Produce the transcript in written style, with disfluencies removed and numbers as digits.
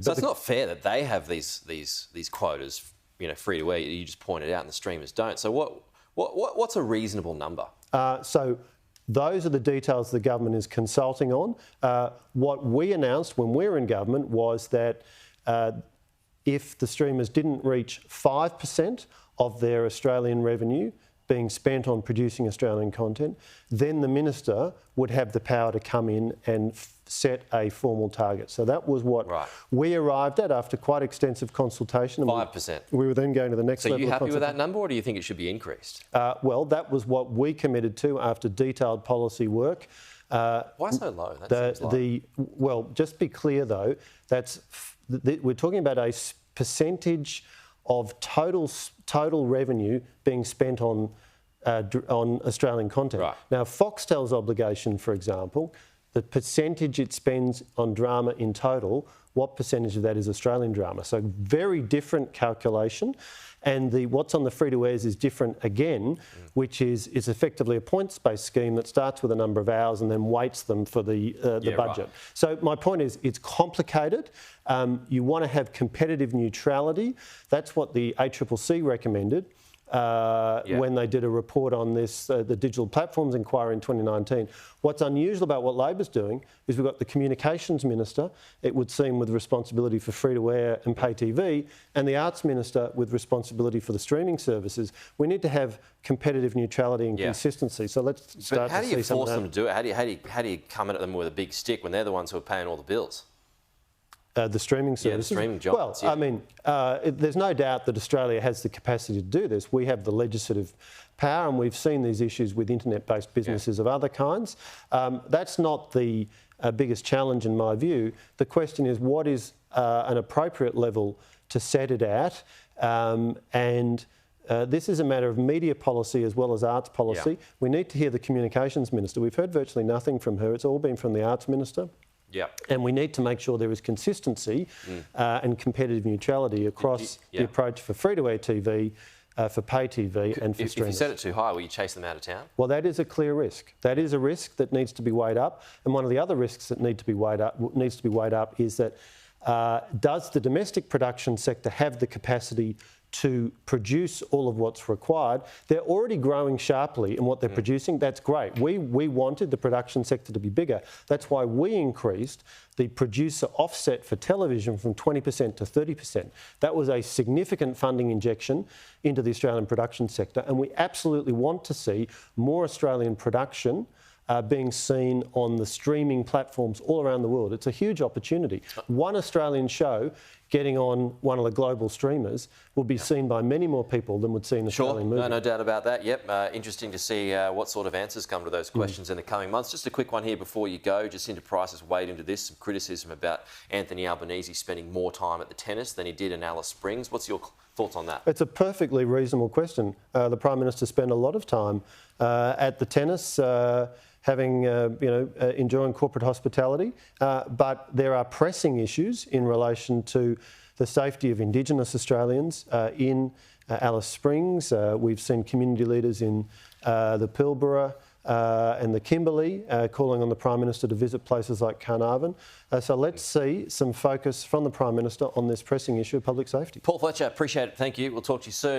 So it's not fair that they have these quotas, free to air. You just pointed out, and the streamers don't. So what's a reasonable number? So those are the details the government is consulting on. What we announced when we were in government was that if the streamers didn't reach 5% of their Australian revenue being spent on producing Australian content, then the minister would have the power to come in and set a formal target. So that was what we arrived at after quite extensive consultation. 5%. We were then going to the next level. So are you happy with that number, or do you think it should be increased? Well, that was what we committed to after detailed policy work. Why so low? That seems low. Well, just be clear though, we're talking about a percentage of total revenue being spent on Australian content. Right. Now, Foxtel's obligation, for example, the percentage it spends on drama in total, what percentage of that is Australian drama? So very different calculation. And what's on the free-to-airs is different again, which is effectively a points-based scheme that starts with a number of hours and then weights them for the budget. Right. So my point is, it's complicated. You want to have competitive neutrality. That's what the ACCC recommended when they did a report on this, the Digital Platforms Inquiry in 2019. What's unusual about what Labor's doing is we've got the Communications Minister, it would seem, with responsibility for free-to-air and pay TV, and the Arts Minister with responsibility for the streaming services. We need to have competitive neutrality and consistency. So let's start to see some of that. How do you force them to do it? How do you come at them with a big stick when they're the ones who are paying all the bills? The streaming services? Yeah, the streaming jobs. Well, I mean, there's no doubt that Australia has the capacity to do this. We have the legislative power, and we've seen these issues with internet-based businesses of other kinds. That's not the biggest challenge in my view. The question is, what is an appropriate level to set it at? This is a matter of media policy as well as arts policy. We need to hear the Communications Minister. We've heard virtually nothing from her. It's all been from the Arts Minister. And we need to make sure there is consistency and competitive neutrality across the approach for free-to-air TV, for pay TV and for streamers. If you set it too high, will you chase them out of town? Well, that is a clear risk. That is a risk that needs to be weighed up. And one of the other risks that needs to be weighed up is that does the domestic production sector have the capacity to produce all of what's required? They're already growing sharply in what they're producing. That's great. We wanted the production sector to be bigger. That's why we increased the producer offset for television from 20% to 30%. That was a significant funding injection into the Australian production sector, and we absolutely want to see more Australian production being seen on the streaming platforms all around the world. It's a huge opportunity. One Australian show getting on one of the global streamers will be seen by many more people than would see an Australian movie. No doubt about that. Yep, interesting to see what sort of answers come to those questions in the coming months. Just a quick one here before you go. Jacinta Price has weighed into this, some criticism about Anthony Albanese spending more time at the tennis than he did in Alice Springs. What's your thoughts on that? It's a perfectly reasonable question. The Prime Minister spent a lot of time at the tennis, enjoying corporate hospitality, but there are pressing issues in relation to the safety of Indigenous Australians in Alice Springs. We've seen community leaders in the Pilbara and the Kimberley calling on the Prime Minister to visit places like Carnarvon. So let's see some focus from the Prime Minister on this pressing issue of public safety. Paul Fletcher, appreciate it. Thank you. We'll talk to you soon.